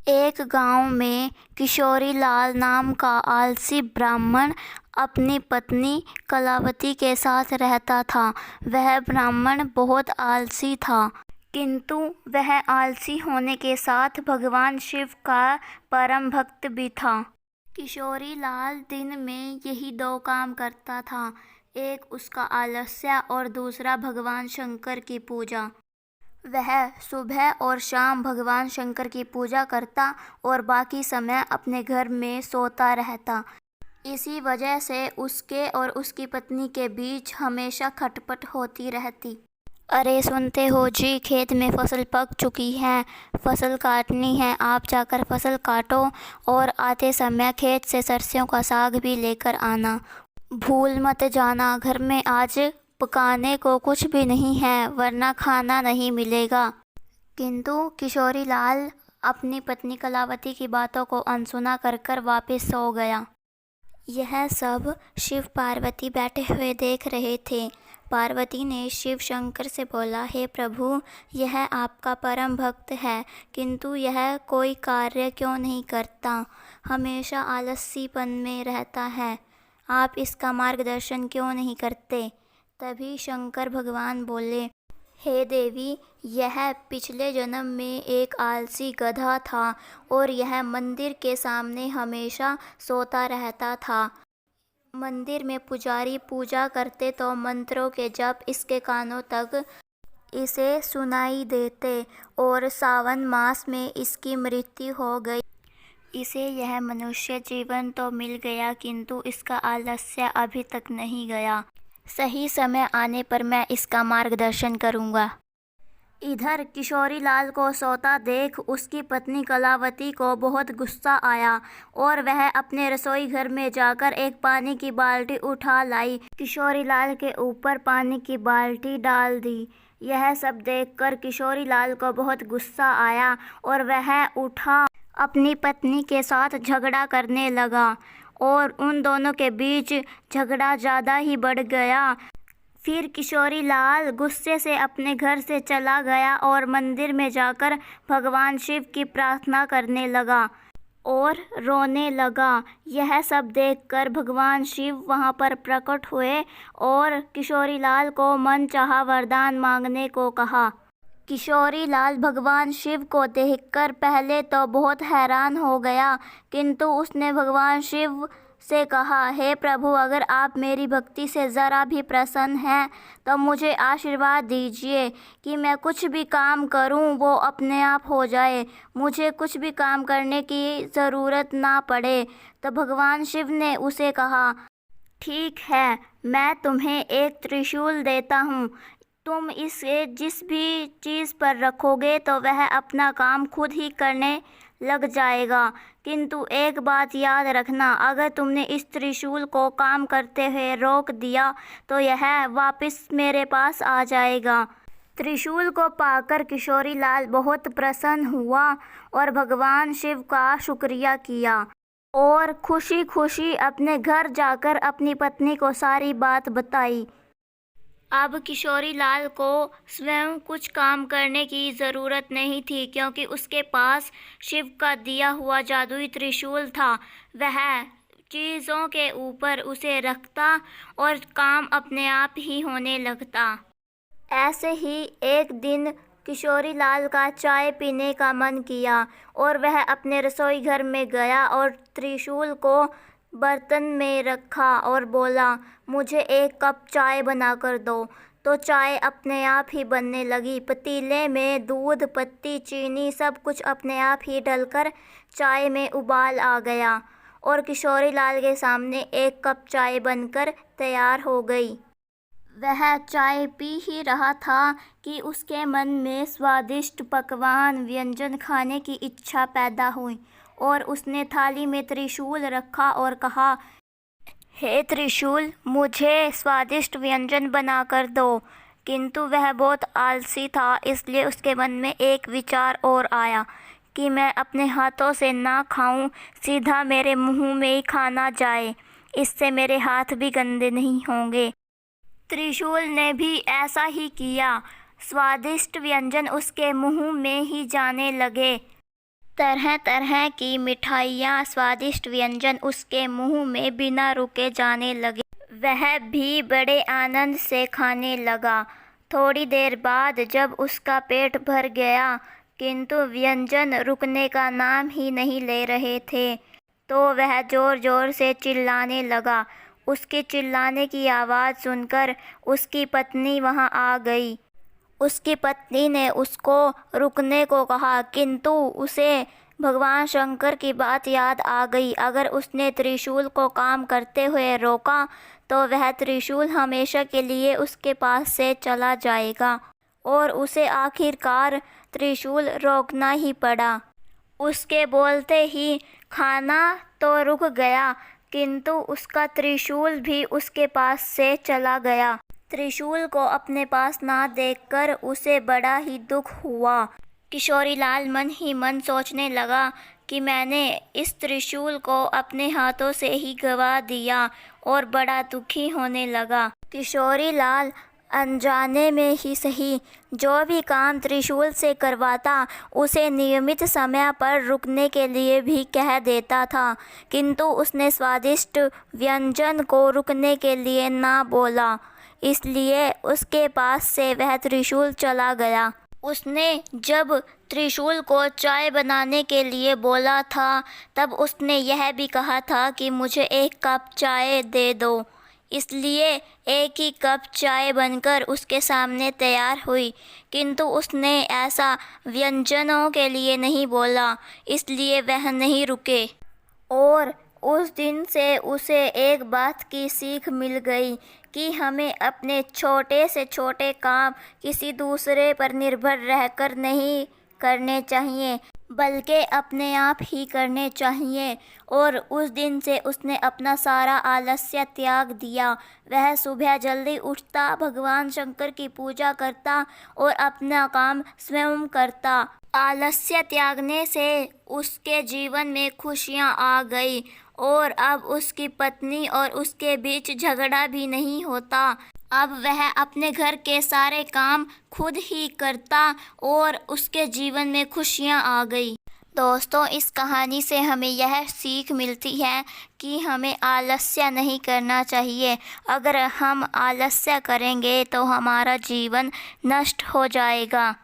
एक गांव में किशोरी लाल नाम का आलसी ब्राह्मण अपनी पत्नी कलावती के साथ रहता था। वह ब्राह्मण बहुत आलसी था, किंतु वह आलसी होने के साथ भगवान शिव का परम भक्त भी था। किशोरी लाल दिन में यही दो काम करता था, एक उसका आलस्य और दूसरा भगवान शंकर की पूजा। वह सुबह और शाम भगवान शंकर की पूजा करता और बाकी समय अपने घर में सोता रहता। इसी वजह से उसके और उसकी पत्नी के बीच हमेशा खटपट होती रहती। अरे सुनते हो जी, खेत में फसल पक चुकी है, फसल काटनी है, आप जाकर फसल काटो और आते समय खेत से सरसों का साग भी लेकर आना। भूल मत जाना, घर में आज पकाने को कुछ भी नहीं है, वरना खाना नहीं मिलेगा। किंतु किशोरी लाल अपनी पत्नी कलावती की बातों को अनसुना कर वापस सो गया। यह सब शिव पार्वती बैठे हुए देख रहे थे। पार्वती ने शिव शंकर से बोला, हे प्रभु, यह आपका परम भक्त है, किंतु यह कोई कार्य क्यों नहीं करता, हमेशा आलसीपन में रहता है, आप इसका मार्गदर्शन क्यों नहीं करते। तभी शंकर भगवान बोले, हे देवी, यह पिछले जन्म में एक आलसी गधा था और यह मंदिर के सामने हमेशा सोता रहता था। मंदिर में पुजारी पूजा करते तो मंत्रों के जप इसके कानों तक इसे सुनाई देते और सावन मास में इसकी मृत्यु हो गई। इसे यह मनुष्य जीवन तो मिल गया, किंतु इसका आलस्य अभी तक नहीं गया। सही समय आने पर मैं इसका मार्गदर्शन करूँगा। इधर किशोरी लाल को सोता देख उसकी पत्नी कलावती को बहुत गुस्सा आया और वह अपने रसोई घर में जाकर एक पानी की बाल्टी उठा लाई, किशोरी लाल के ऊपर पानी की बाल्टी डाल दी। यह सब देखकर किशोरी लाल को बहुत गुस्सा आया और वह उठा अपनी पत्नी के साथ झगड़ा करने लगा और उन दोनों के बीच झगड़ा ज़्यादा ही बढ़ गया। फिर किशोरी लाल गुस्से से अपने घर से चला गया और मंदिर में जाकर भगवान शिव की प्रार्थना करने लगा और रोने लगा। यह सब देखकर भगवान शिव वहां पर प्रकट हुए और किशोरी लाल को मनचाहा वरदान मांगने को कहा। किशोरी लाल भगवान शिव को देखकर पहले तो बहुत हैरान हो गया, किंतु उसने भगवान शिव से कहा, हे प्रभु, अगर आप मेरी भक्ति से ज़रा भी प्रसन्न हैं तो मुझे आशीर्वाद दीजिए कि मैं कुछ भी काम करूं वो अपने आप हो जाए, मुझे कुछ भी काम करने की ज़रूरत ना पड़े। तो भगवान शिव ने उसे कहा, ठीक है, मैं तुम्हें एक त्रिशूल देता हूँ, तुम इसे जिस भी चीज़ पर रखोगे तो वह अपना काम खुद ही करने लग जाएगा, किंतु एक बात याद रखना, अगर तुमने इस त्रिशूल को काम करते हुए रोक दिया तो यह वापस मेरे पास आ जाएगा। त्रिशूल को पाकर किशोरी लाल बहुत प्रसन्न हुआ और भगवान शिव का शुक्रिया किया और खुशी खुशी अपने घर जाकर अपनी पत्नी को सारी बात बताई। अब किशोरी लाल को स्वयं कुछ काम करने की ज़रूरत नहीं थी, क्योंकि उसके पास शिव का दिया हुआ जादुई त्रिशूल था। वह चीज़ों के ऊपर उसे रखता और काम अपने आप ही होने लगता। ऐसे ही एक दिन किशोरी लाल का चाय पीने का मन किया और वह अपने रसोई घर में गया और त्रिशूल को बर्तन में रखा और बोला, मुझे एक कप चाय बनाकर दो। तो चाय अपने आप ही बनने लगी। पतीले में दूध, पत्ती, चीनी सब कुछ अपने आप ही डलकर चाय में उबाल आ गया और किशोरी लाल के सामने एक कप चाय बनकर तैयार हो गई। वह चाय पी ही रहा था कि उसके मन में स्वादिष्ट पकवान व्यंजन खाने की इच्छा पैदा हुई और उसने थाली में त्रिशूल रखा और कहा, हे त्रिशूल, मुझे स्वादिष्ट व्यंजन बनाकर दो। किंतु वह बहुत आलसी था, इसलिए उसके मन में एक विचार और आया कि मैं अपने हाथों से ना खाऊं, सीधा मेरे मुंह में ही खाना जाए, इससे मेरे हाथ भी गंदे नहीं होंगे। त्रिशूल ने भी ऐसा ही किया। स्वादिष्ट व्यंजन उसके मुंह में ही जाने लगे। तरह तरह की मिठाइयाँ, स्वादिष्ट व्यंजन उसके मुंह में बिना रुके जाने लगे। वह भी बड़े आनंद से खाने लगा। थोड़ी देर बाद जब उसका पेट भर गया किंतु व्यंजन रुकने का नाम ही नहीं ले रहे थे, तो वह ज़ोर ज़ोर से चिल्लाने लगा। उसके चिल्लाने की आवाज़ सुनकर उसकी पत्नी वहाँ आ गई। उसकी पत्नी ने उसको रुकने को कहा किंतु उसे भगवान शंकर की बात याद आ गई। अगर उसने त्रिशूल को काम करते हुए रोका तो वह त्रिशूल हमेशा के लिए उसके पास से चला जाएगा और उसे आखिरकार त्रिशूल रोकना ही पड़ा। उसके बोलते ही खाना तो रुक गया किंतु उसका त्रिशूल भी उसके पास से चला गया। त्रिशूल को अपने पास ना देखकर उसे बड़ा ही दुख हुआ। किशोरीलाल मन ही मन सोचने लगा कि मैंने इस त्रिशूल को अपने हाथों से ही गंवा दिया और बड़ा दुखी होने लगा। किशोरीलाल अनजाने में ही सही जो भी काम त्रिशूल से करवाता उसे नियमित समय पर रुकने के लिए भी कह देता था, किंतु उसने स्वादिष्ट व्यंजन को रुकने के लिए ना बोला, इसलिए उसके पास से वह त्रिशूल चला गया। उसने जब त्रिशूल को चाय बनाने के लिए बोला था तब उसने यह भी कहा था कि मुझे एक कप चाय दे दो, इसलिए एक ही कप चाय बनकर उसके सामने तैयार हुई, किंतु उसने ऐसा व्यंजनों के लिए नहीं बोला, इसलिए वह नहीं रुके। और उस दिन से उसे एक बात की सीख मिल गई कि हमें अपने छोटे से छोटे काम किसी दूसरे पर निर्भर रहकर नहीं करने चाहिए, बल्कि अपने आप ही करने चाहिए। और उस दिन से उसने अपना सारा आलस्य त्याग दिया। वह सुबह जल्दी उठता, भगवान शंकर की पूजा करता और अपना काम स्वयं करता। आलस्य त्यागने से उसके जीवन में खुशियाँ आ गई और अब उसकी पत्नी और उसके बीच झगड़ा भी नहीं होता। अब वह अपने घर के सारे काम खुद ही करता और उसके जीवन में खुशियाँ आ गई। दोस्तों, इस कहानी से हमें यह सीख मिलती है कि हमें आलस्य नहीं करना चाहिए। अगर हम आलस्य करेंगे तो हमारा जीवन नष्ट हो जाएगा।